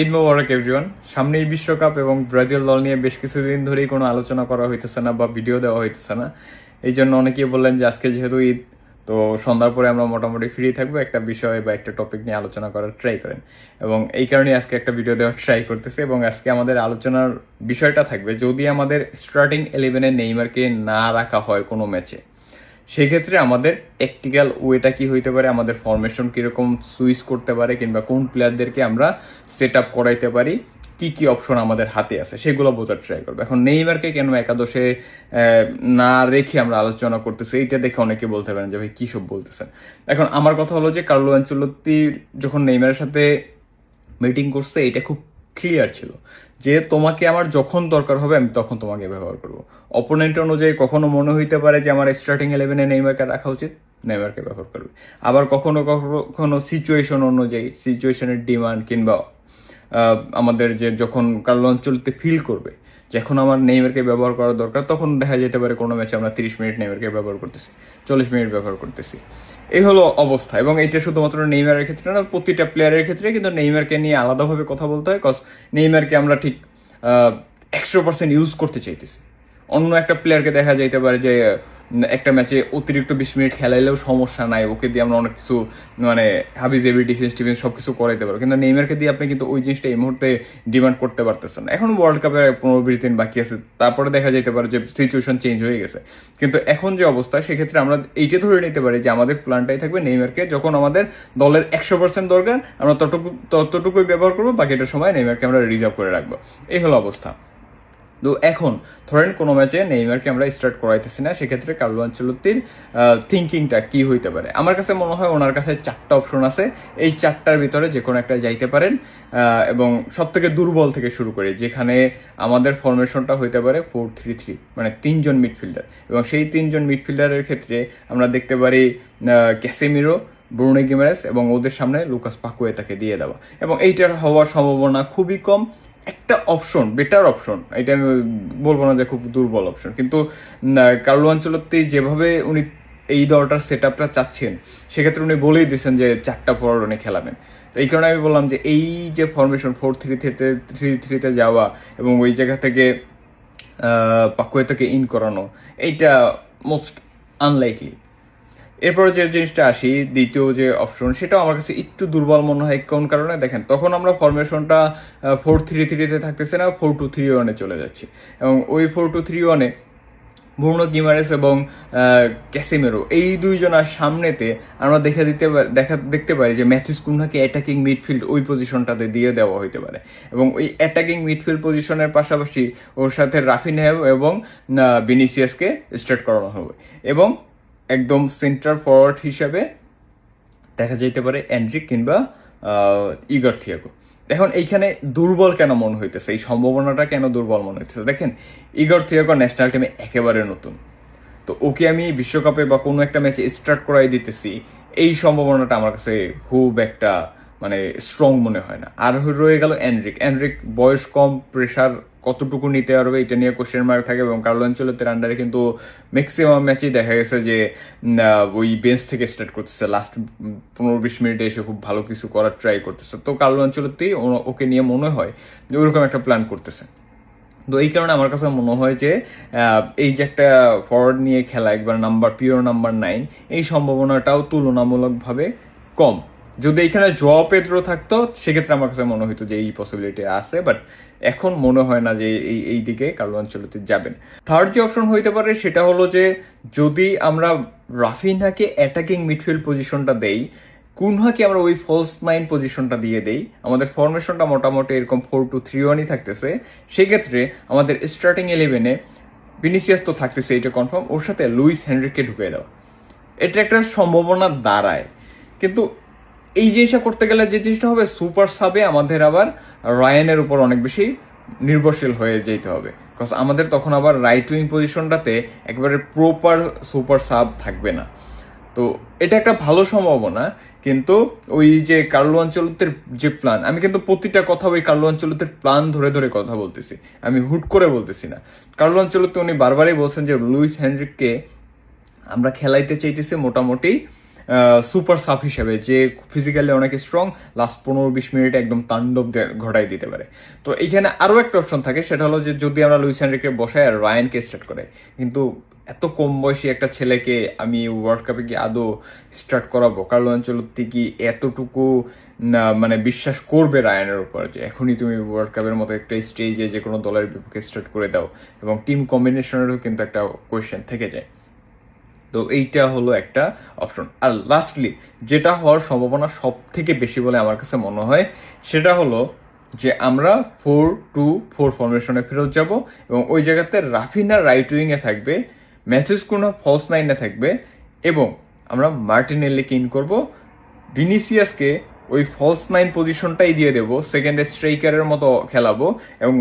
ঈদ মোবারক everyone. সামনেই বিশ্বকাপ এবং ব্রাজিল দল নিয়ে বেশ কিছুদিন ধরেই কোনো আলোচনা করা হইতেছে না বা ভিডিও দেওয়া হইতেছে না। এই জন্য অনেকেই বললেন যে আজকে যেহেতু ঈদ, তো সন্ধ্যার পরে আমরা মোটামুটি ফ্রি থাকবো, একটা বিষয় বা একটা টপিক নিয়ে আলোচনা করার ট্রাই করেন। এবং এই কারণেই আজকে একটা ভিডিও দেওয়ার ট্রাই করতেছি। এবং আজকে আমাদের আলোচনার বিষয়টা থাকবে, যদি আমাদের স্টার্টিং 11-এ নেইমারকে না রাখা হয় কোনো ম্যাচে, সেক্ষেত্রে আমাদের টেকটিক্যাল ওয়েটা কি হইতে পারে, আমাদের ফরমেশন কিরকম সুইচ করতে পারে, কিংবা কোন প্লেয়ারদেরকে আমরা সেট আপ করাইতে পারি, কি কি অপশন আমাদের হাতে আছে সেগুলো বোঝার ট্রাই করবো। এখন নেইমারকে কেন একাদশে না রেখে আমরা আলোচনা করতেছি, এইটা দেখে অনেকে বলতে পারেন যে ভাই কি সব বলতেছেন। এখন আমার কথা হলো যে কার্লো আনচেলত্তি যখন নেইমারের সাথে মিটিং করছে, এটা খুব ক্লিয়ার ছিল যে তোমাকে আমার যখন দরকার হবে আমি তখন তোমাকে ব্যবহার করব। অপোনেন্ট অনুযায়ী কখনো মনে হইতে পারে যে আমার স্টার্টিং 11-এ নেইমারকে রাখা উচিত, নেইমারকে ব্যবহার করবে। আবার কখনো কখনো সিচুয়েশন অনুযায়ী, সিচুয়েশনের ডিমান্ড কিংবা আমাদের যে যখন কার্লো আনচেলত্তি ফিল করবে যে এখন আমার নেইমারকে ব্যবহার করা দরকার, তখন দেখা যেতে পারে কোনো ম্যাচে আমরা 30 মিনিট নেইমারকে ব্যবহার করতেছি, 40 মিনিট ব্যবহার করতেছি। এই হলো অবস্থা। এবং এটা শুধুমাত্র নেইমারের ক্ষেত্রে না, প্রতিটা প্লেয়ারের ক্ষেত্রে কিন্তু নেইমারকে নিয়ে আলাদাভাবে কথা বলতে হয়। কজ নেইমারকে আমরা ঠিক 100% ইউজ করতে চাইতেছি। অন্য একটা প্লেয়ারকে দেখা যাইতে পারে যে একটা ম্যাচে অতিরিক্ত 20 মিনিট খেলাইলেও সমস্যা নাই, ওকে দিয়ে আমরা অনেক কিছু মানে হাবিজেবি ডিফেন্স সব কিছু করাইতে পারবো। কিন্তু নেইমারকে দিয়ে আপনি কিন্তু ওই জিনিসটা এই মুহূর্তে ডিমান্ড করতে পারতেছেন না। এখন ওয়ার্ল্ড কাপে 15-20 দিন বাকি আছে, তারপরে দেখা যেতে পারে যে সিচুয়েশন চেঞ্জ হয়ে গেছে। কিন্তু এখন যে অবস্থা, সেক্ষেত্রে আমরা এইটা ধরে নিতে পারি যে আমাদের প্ল্যানটাই থাকবে নেইমারকে যখন আমাদের দলের 100% দরকার আমরা ততটুকুই ব্যবহার করবো, বাকিটা সময় নেইমারকে আমরা রিজার্ভ করে রাখবো। এই হলো অবস্থা। তো এখন ধরেন কোনো ম্যাচে নেইমারকে আমরা স্টার্ট করাইতেছি না, সেক্ষেত্রে কার্লো আনচেলত্তির থিঙ্কিংটা কি হইতে পারে? আমার কাছে মনে হয় ওনার কাছে 4টা অপশন আছে, এই 4টার ভিতরে যে কোনো একটা যাইতে পারেন। এবং সব থেকে দুর্বল থেকে শুরু করে, যেখানে আমাদের ফরমেশনটা হইতে পারে 4-3-3, মানে 3জন মিডফিল্ডার। এবং সেই 3জন মিডফিল্ডারের ক্ষেত্রে আমরা দেখতে পারি ক্যাসেমিরো, ব্রুনো গিমারেস এবং ওদের সামনে লুকাস পাকুয়েতাকে দিয়ে দেওয়া। এবং এইটার হওয়ার সম্ভাবনা খুবই কম। একটা অপশন, বেটার অপশন, এটা আমি বলবো না যে খুব দুর্বল অপশন, কিন্তু কার্লো আনচেলত্তি যেভাবে উনি এই দলটার সেট আপটা চাচ্ছেন, সেক্ষেত্রে উনি বলেই দিয়েছেন যে 4টা ফরওয়ার্ড উনি খেলাবেন। তো এই কারণে আমি বললাম যে এই যে ফরমেশন 4-3-3-তে যাওয়া এবং ওই জায়গা থেকে পাকুয়েতাকে ইন করানো, এইটা মোস্ট আনলাইকলি। এরপর যে জিনিসটা আসি, দ্বিতীয় যে অপশন, সেটাও আমার কাছে একটু দুর্বল মনে হয়। কোন কারণে? দেখেন, তখন আমরা ফরমেশনটা 4-3-3-তে থাকতেছে না, 4-2-3-1-এ চলে যাচ্ছি। এবং ওই 4-2-3-1-এ ব্রুনো গিমারেস এবং ক্যাসেমেরো, এই দুইজনের সামনেতে আমরা দেখতে পারি যে ম্যাথিউস কুনহাকে অ্যাটাকিং মিডফিল্ড ওই পজিশনটাতে দিয়ে দেওয়া হইতে পারে। এবং ওই অ্যাটাকিং মিডফিল্ড পজিশনের পাশাপাশি ওর সাথে রাফিনহা এবং ভিনিসিয়াসকে স্টার্ট করানো হবে। এবং একদম সেন্টার ফরওয়ার্ড হিসাবে দেখা যেতে পারে এন্ড্রিক কিংবা ইগর থিয়াগো। এখন এইখানে দুর্বল কেন মনে হইতেছে, এই সম্ভাবনাটা কেন দুর্বল মনে হইতেছে? দেখেন, ইগর থিয়াগো ন্যাশনাল টিমে একেবারে নতুন, তো ওকে আমি বিশ্বকাপে বা কোনো একটা ম্যাচে স্টার্ট করাই দিতেছি, এই সম্ভাবনাটা আমার কাছে খুব একটা মানে স্ট্রং মনে হয় না। আর রয়ে গেল এনরিক বয়স কম, প্রেশার কতটুকু নিতে পারবে এটা নিয়ে কোশ্চেন মার্ক থাকে। এবং কার্লো আনচেলত্তির আন্ডারে কিন্তু ম্যাক্সিমাম ম্যাচেই দেখা গেছে যে ওই বেঞ্চ থেকে স্টার্ট করতেছে, লাস্ট 15-20 মিনিটে এসে খুব ভালো কিছু করার ট্রাই করতেছে। তো কার্লো আনচেলত্তি ওকে নিয়ে মনে হয় যে ওইরকম একটা প্ল্যান করতেছে। তো এই কারণে আমার কাছে মনে হয় যে এই যে একটা ফরওয়ার্ড নিয়ে খেলা, একবার পিওর নাম্বার 9, এই সম্ভাবনাটাও তুলনামূলকভাবে কম। যদি এখানে জোয়াও পেদ্রো থাকতো, সেক্ষেত্রে আমার কাছে মনে হইতো যে এই পসিবিলিটি আছে, বাট এখন মনে হয় না যে এই দিকে কার্লো আনচেলত্তি যাবেন। থার্ড যে অপশন হইতে পারে সেটা হলো যে যদি আমরা রাফিনহাকে অ্যাটাকিং মিডফিল্ড পজিশনটা দেই, কুনহাকে আমরা ওই ফলস 9 পজিশনটা দিয়ে দেই, আমাদের ফরমেশনটা মোটামুটি এরকম 4-2-3-1-ই থাকতেছে, সেক্ষেত্রে আমাদের স্টার্টিং 11-এ ভিনিসিয়াস তো থাকতেছে, এটা কনফার্ম, ওর সাথে লুইস হেনরিককে ঢুকিয়ে দেওয়া, এটা একটা সম্ভাবনা দাঁড়ায়। কিন্তু এই জিনিসটা করতে গেলে যে জিনিসটা হবে, সুপার সাবে আমাদের আবার রায়ানের উপর অনেক বেশি নির্ভরশীল হয়ে যেতে হবে। বিকজ আমাদের তখন আবার রাইট উইং পজিশনটাতে একবারে প্রপার সুপার সাব থাকবে না। তো এটা একটা ভালো সম্ভাবনা। কিন্তু ওই যে কার্লো আনচেলত্তির যে প্ল্যান, আমি কিন্তু প্রতিটা কথা ওই কার্লো আনচেলত্তির প্ল্যান ধরে ধরে কথা বলতেছি, আমি হুট করে বলতেছি না। কার্লো আনচেলত্তি উনি বারবারই বলছেন যে লুইস হেনরিককে আমরা খেলাইতে চাইতেছি মোটামুটি সুপার সাব হিসেবে, যে ফিজিক্যালি অনেক স্ট্রং, লাস্ট 15-20 মিনিটে একদম তাণ্ডব ঘটাই দিতে পারে। তো এখানে আরও একটা অপশন থাকে, সেটা হলো যে যদি আমরা লুইস এনরিকে বসাই আর রায়ানকে স্টার্ট করে, কিন্তু এত কম বয়সী একটা ছেলেকে আমি ওয়ার্ল্ড কাপে কি আদৌ স্টার্ট করাবো? কার্লো আনচেলত্তি কি এতটুকু মানে বিশ্বাস করবে রায়ানের উপর যে এখনই তুমি ওয়ার্ল্ড কাপের মতো একটা স্টেজে যে কোনো দলের বিপক্ষে স্টার্ট করে দাও? এবং টিম কম্বিনেশনেরও কিন্তু একটা কোয়েশ্চেন থেকে যায়। তো এইটা হলো একটা অপশন। আর লাস্টলি যেটা হওয়ার সম্ভাবনা সব থেকে বেশি বলে আমার কাছে মনে হয়, সেটা হলো যে আমরা 4-2-4 ফরমেশনে ফেরত যাব এবং ওই জায়গাতে রাফিনা রাইট উইংয়ে থাকবে, ম্যাথিউস কুনহা ফলস নাইনে থাকবে এবং আমরা মার্টিনেল্লিকে ইন করব, ভিনিসিয়াসকে ওই ফলস নাইন পজিশনটাই দিয়ে দেব, সেকেন্ড স্ট্রাইকারের মতো খেলাবো এবং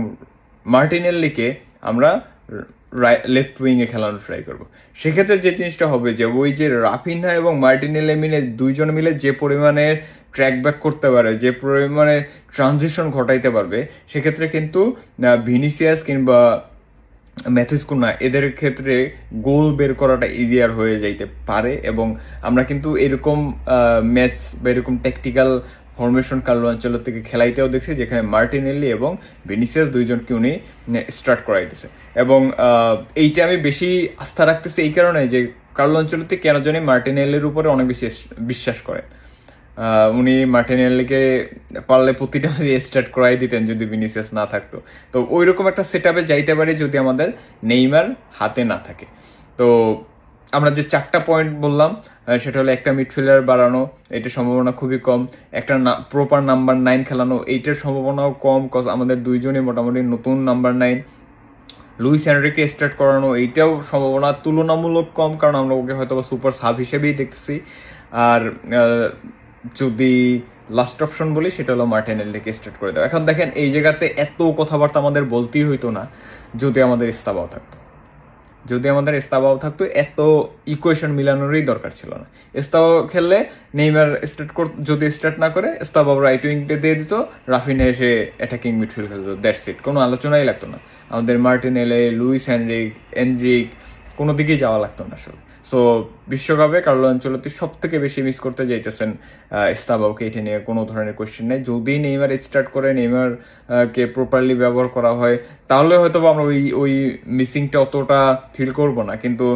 মার্টিনেল্লিকে আমরা লেফট উইংয়ে খেলানো ট্রাই করবো। সেক্ষেত্রে যে জিনিসটা হবে যে ওই যে রাফিনহা এবং মার্টিনেল্লি মিলে দুইজন মিলে যে পরিমাণে ট্র্যাক ব্যাক করতে পারে, যে পরিমাণে ট্রানজিশন ঘটাইতে পারবে, সেক্ষেত্রে কিন্তু ভিনিসিয়াস কিংবা ম্যাথিউস কুনহা এদের ক্ষেত্রে গোল বের করাটা ইজিয়ার হয়ে যাইতে পারে। এবং আমরা কিন্তু এরকম ম্যাচ বা এরকম ট্যাকটিক্যাল ফরমেশন কার্লো আনচেলত্তিকে খেলাইতেও দেখছি, যেখানে মার্টিনেল্লি এবং ভিনিসিয়াস দুইজনকে উনি স্টার্ট করাইতেছে। এবং এইটা আমি বেশি আস্থা রাখতেছি এই কারণে যে কার্লো আনচেলত্তি কেন জানি মার্টিনেল্লির উপরে অনেক বেশি বিশ্বাস করেন। উনি মার্টিনেল্লিকে পারলে প্রতিটা স্টার্ট করাই দিতেন যদি ভিনিসিয়াস না থাকতো। তো ওই রকম একটা সেট আপে যাইতে পারি যদি আমাদের নেইমার হাতে না থাকে। তো আমরা যে 4টা পয়েন্ট বললাম, সেটা হলো একটা মিডফিল্ডার বাড়ানো, এটার সম্ভাবনা খুবই কম। একটা প্রপার নাম্বার 9 খেলানো, এইটার সম্ভাবনাও কম, কজ আমাদের দুইজনই মোটামুটি নতুন নাম্বার 9। লুইস এনরিকে স্টার্ট করানো, এইটাও সম্ভাবনা তুলনামূলক কম, কারণ আমরা ওকে হয়তো সুপার সাব হিসেবেই দেখছি। আর যদি লাস্ট অপশন বলি সেটা হলো মার্টিনেল্লিকে স্টার্ট করে দেওয়া। এখন দেখেন এই জায়গাতে এত কথাবার্তা আমাদের বলতেই হইতো না যদি আমাদের ইস্তাবাও থাকতো। যদি আমাদের এস্তাবাও থাকতো এত ইকুয়েশন মিলানোরই দরকার ছিল না। এস্তাবাও খেললে নেইমার যদি স্টার্ট না করে এস্তাবাও রাইট উইংটা দিয়ে দিত, রাফিনহা এসে অ্যাটাকিং মিডফিল্ড খেলতো, দ্যাটস ইট, কোনো আলোচনাই লাগতো না। আমাদের মার্টিনেলে, লুইস এনরিক কোনো দিকেই যাওয়া লাগতো না আসলে। সো বিশ্বকাপে কার্লো আনচেলত্তি সব থেকে বেশি মিস করতে যাইতেছেন এস্তাবাওকে, এটা নিয়ে কোনো ধরনের কোয়েশ্চেন নেই। যদি নেইমার স্টার্ট করে, নেইমার কে প্রপারলি ব্যবহার করা হয়, তাহলে হয়তো আমরা ওই মিসিংটা অতটা ফিল করবো না। কিন্তু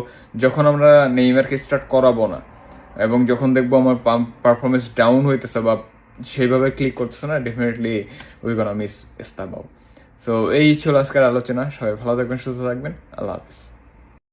যখন আমরা নেইমারকে স্টার্ট করাবো না এবং যখন দেখবো আমার পারফরমেন্স ডাউন হইতেছে বা সেইভাবে ক্লিক করতেছে না, ডেফিনেটলি উই গোনা মিস এস্তাবাও। সো এই ছিল আজকের আলোচনা। সবাই ভালো থাকবেন, সুস্থ থাকবেন, আল্লাহ হাফিজ।